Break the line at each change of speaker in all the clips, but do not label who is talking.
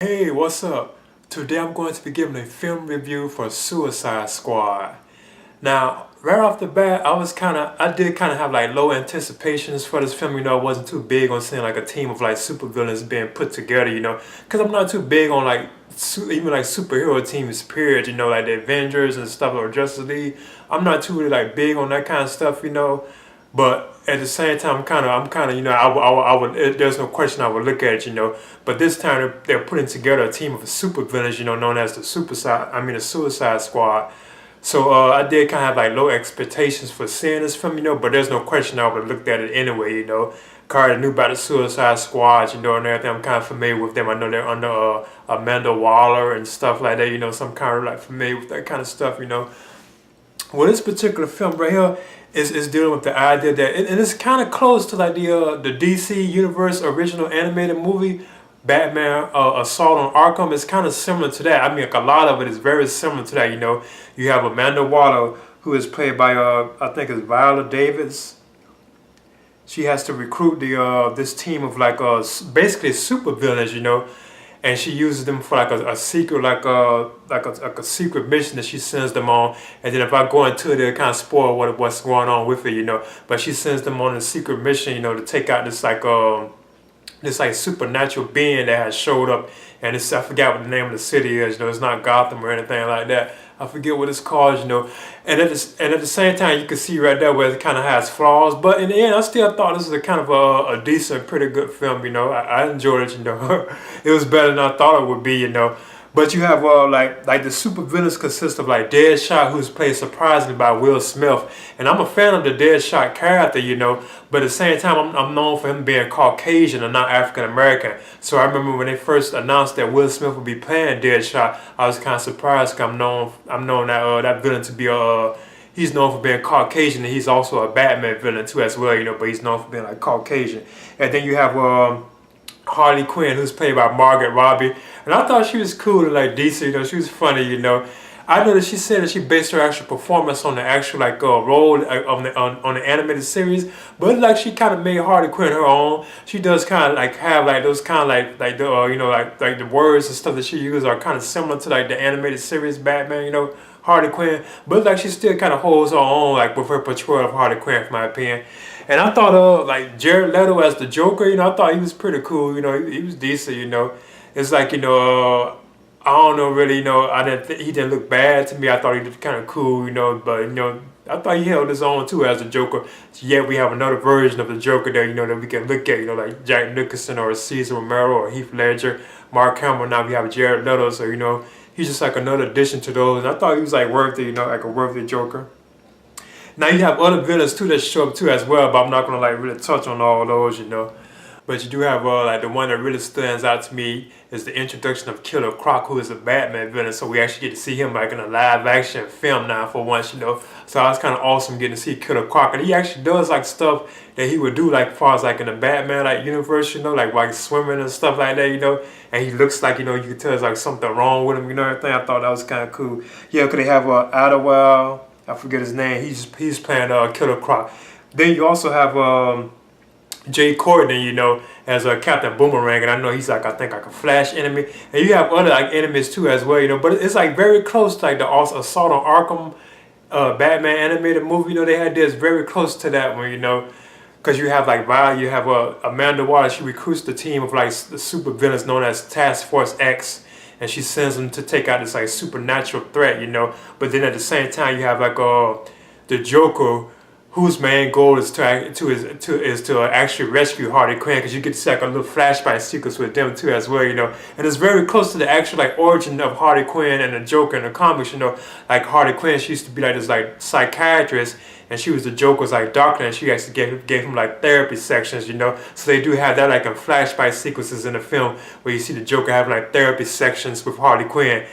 Hey, what's up? Today I'm going to be giving a film review for Suicide Squad. Now, right off the bat, I did kind of have like low anticipations for this film. I wasn't too big on seeing like a team of like supervillains being put together. Because I'm not too big on like even like superhero teams. Period. Like the Avengers and stuff or Justice League. I'm not too really like big on that kind of stuff. But at the same time, there's no question I would look at it. But this time they're putting together a team of supervillains, known as the Suicide Squad. So I did kind of have like low expectations for seeing this film. But there's no question I would have looked at it anyway. Kind of knew about the Suicide Squad, and everything. I'm kind of familiar with them. I know they're under Amanda Waller and stuff like that. So I'm kind of like familiar with that kind of stuff. Well, this particular film right here is dealing with the idea that, and it's kind of close to like the DC Universe original animated movie, Batman Assault on Arkham. It's kind of similar to that. I mean, like a lot of it is very similar to that. You have Amanda Waller, who is played by I think it's Viola Davis. She has to recruit this team of like basically super villains. And she uses them for like a secret like a secret mission that she sends them on. And then if I go into it, it kind of spoil what's going on with it. But she sends them on a secret mission, to take out this like supernatural being that has showed up, and I forgot what the name of the city is. It's not Gotham or anything like that. I forget what it's called. And at the same time, you can see right there where it kind of has flaws, but in the end, I still thought this was a kind of a decent, pretty good film. I enjoyed it. It was better than I thought it would be. But you have like the super villains consist of like Deadshot, who's played surprisingly by Will Smith, and I'm a fan of the Deadshot character. But at the same time, I'm known for him being Caucasian and not African American. So I remember when they first announced that Will Smith would be playing Deadshot, I was kind of surprised because I'm known that villain to be he's known for being Caucasian, and he's also a Batman villain too as well. But he's known for being like Caucasian. And then you have Harley Quinn, who's played by Margaret Robbie. And I thought she was cool and like decent. She was funny. I know that she said that she based her actual performance on the actual like role on the animated series, but it's like she kind of made Harley Quinn her own. She does kind of like have like those kind of like the like the words and stuff that she uses are kind of similar to like the animated series Batman. Harley Quinn, but like she still kind of holds her own like with her portrayal of Harley Quinn, in my opinion. And I thought like Jared Leto as the Joker, I thought he was pretty cool. He was decent. It's like I don't know really. He didn't look bad to me. I thought he looked kind of cool. But I thought he held his own too as the Joker. Yet we have another version of the Joker there. That we can look at. Like Jack Nicholson or Cesar Romero or Heath Ledger, Mark Hamill. Now we have Jared Leto. So he's just like another addition to those. And I thought he was like worthy. Like a worthy Joker. Now you have other villains too that show up too as well, but I'm not gonna like really touch on all those. But you do have like the one that really stands out to me is the introduction of Killer Croc, who is a Batman villain. So we actually get to see him like in a live action film now for once. So it's kind of awesome getting to see Killer Croc, and he actually does like stuff that he would do like as far as like in the Batman like universe. Like swimming and stuff like that. And he looks like you can tell there's like something wrong with him. Everything. I thought that was kind of cool. Yeah, could they have Adderall? I forget his name. He's playing Killer Croc. Then you also have Jay Courtney, as a Captain Boomerang, and I know he's like I think like a Flash enemy, and you have other like enemies too as well. But it's like very close to like the Assault on Arkham Batman animated movie. They had this very close to that one. Because you have like Amanda Waller. She recruits the team of like the super villains known as Task Force X, and she sends them to take out this like supernatural threat. But then at the same time you have like the Joker, whose main goal is to actually rescue Harley Quinn, because you get to see like a little flashback sequence with them too as well. And it's very close to the actual like origin of Harley Quinn and the Joker in the comics. Like Harley Quinn, she used to be like this like psychiatrist, and she was the Joker's like doctor, and she actually gave him like therapy sections. So they do have that like in flashback sequences in the film where you see the Joker having like therapy sections with Harley Quinn.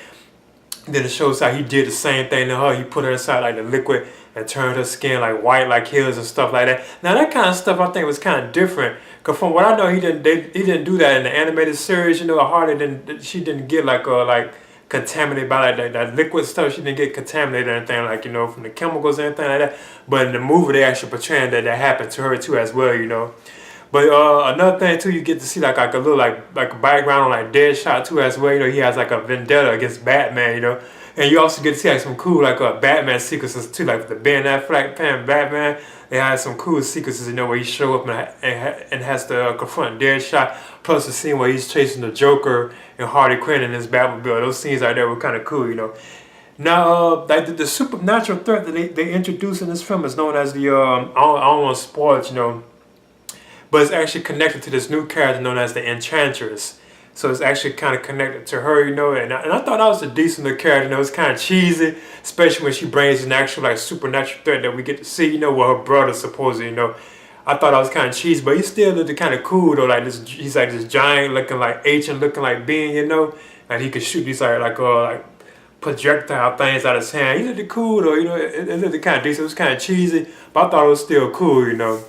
Then it shows how he did the same thing to her. He put her inside like the liquid and turned her skin like white like his and stuff like that. Now that kind of stuff I think was kind of different. Cause from what I know, he didn't do that in the animated series. She didn't get like contaminated by like that liquid stuff. She didn't get contaminated or anything like from the chemicals or anything like that. But in the movie, they actually portraying that happened to her too as well. But another thing too, you get to see like a little like a background on like Deadshot too as well. You know, he has like a vendetta against Batman. You know, and you also get to see like some cool like Batman sequences too, like the Ben Affleck playing Batman. They had some cool sequences, you know, where he show up and has to confront Deadshot. Plus the scene where he's chasing the Joker and Harley Quinn in his Batmobile. Those scenes right there were kind of cool, you know. Now, like the supernatural threat that they introduced in this film is known as the I don't want to spoil it, you know, but it's actually connected to this new character known as the Enchantress. So it's actually kind of connected to her, you know, and I thought that was a decent little character. You know, it's kind of cheesy, especially when she brings an actual like supernatural threat that we get to see, you know, with her brother supposedly, you know. I thought I was kind of cheesy, but he still looked kind of cool though. Like this, he's like this giant looking like ancient looking like being, you know, and he could shoot these like projectile things out of his hand. He looked cool though, you know. It looked kind of decent. It was kind of cheesy, but I thought it was still cool, you know.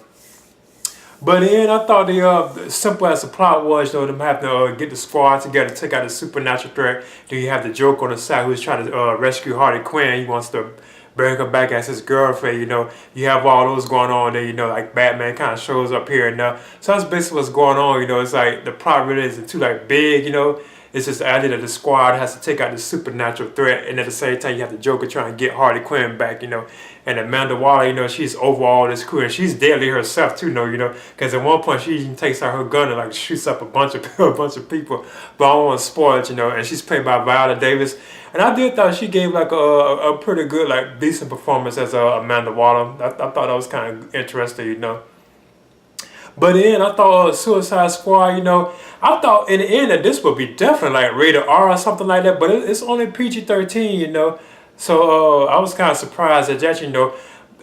But then I thought the simple as the plot was, though, them have to get the squad together, take out the supernatural threat. Then you have the Joker on the side who's trying to rescue Harley Quinn. He wants to bring her back as his girlfriend, you know. You have all those going on there, you know, like Batman kind of shows up here and there. So that's basically what's going on, you know. It's like the plot really isn't too like big, you know. It's just the idea that the squad has to take out the supernatural threat, and at the same time you have the Joker trying to get Harley Quinn back, you know. And Amanda Waller, you know, she's over all this crew, and she's deadly herself too, you know. Because at one point she even takes out her gun and like shoots up a bunch of people. But I don't want to spoil it, you know. And she's played by Viola Davis, and I did thought she gave like a pretty good, like decent performance as Amanda Waller. I thought that was kind of interesting, you know. But then I thought Suicide Squad, you know, I thought in the end that this would be definitely like rated R or something like that, but it's only PG-13, you know. So I was kind of surprised at that, you know.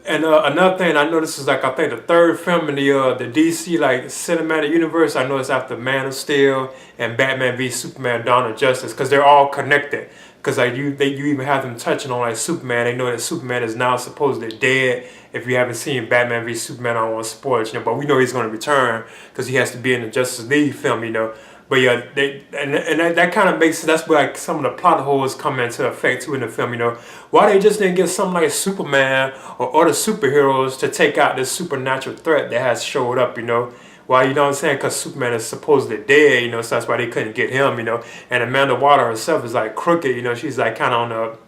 And another thing I noticed is like I think the third film in the DC like cinematic universe. I noticed after Man of Steel and Batman v Superman: Dawn of Justice, because they're all connected. Because like you even have them touching on like Superman. They know that Superman is now supposedly dead. If you haven't seen Batman v Superman, I don't want to spoil it, you know. But we know he's going to return because he has to be in the Justice League film, you know. But yeah, that kind of makes sense. That's where like some of the plot holes come into effect too in the film, you know. Why they just didn't get something like Superman or other superheroes to take out this supernatural threat that has showed up, you know. Why, you know what I'm saying? Because Superman is supposedly dead, you know, so that's why they couldn't get him, you know. And Amanda Waller herself is like crooked, you know. She's like kind of on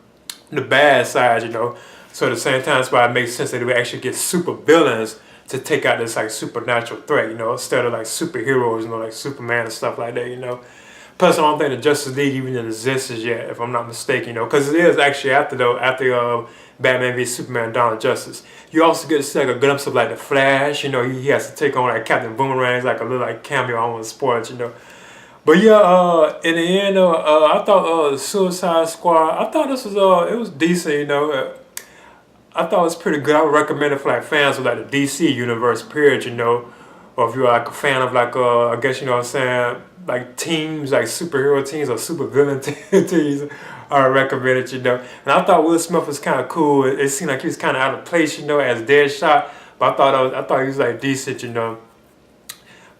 the bad side, you know. So at the same time, that's why it makes sense that they would actually get super villains to take out this like supernatural threat, you know, instead of like superheroes, you know, like Superman and stuff like that, you know. Plus, I don't think the Justice League even exists yet, if I'm not mistaken, you know, because it is actually after Batman v Superman: Dawn of Justice. You also get to see like a glimpse of like the Flash, you know. He has to take on like Captain Boomerang's like a little like cameo. I don't want to spoil it, you know. But yeah, in the end, I thought Suicide Squad. I thought this was it was decent, you know. I thought it was pretty good. I would recommend it for like fans of like the DC universe, period, you know. Or if you're like a fan of like I guess you know what I'm saying, like teams, like superhero teams or super villain teams, I would recommend it, you know. And I thought Will Smith was kind of cool. It seemed like he was kind of out of place, you know, as Deadshot. But I thought he was like decent, you know.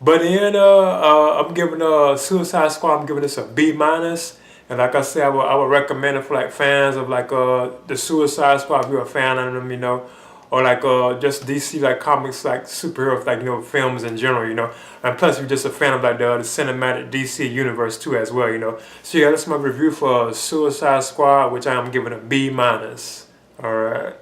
But then I'm giving Suicide Squad. I'm giving this a B minus. And like I said, I would recommend it for like fans of like the Suicide Squad. If you're a fan of them, you know, or like just DC like comics, like superhero, like you know, films in general, you know. And plus, if you're just a fan of like the cinematic DC universe too, as well, you know. So yeah, that's my review for Suicide Squad, which I am giving a B minus. All right.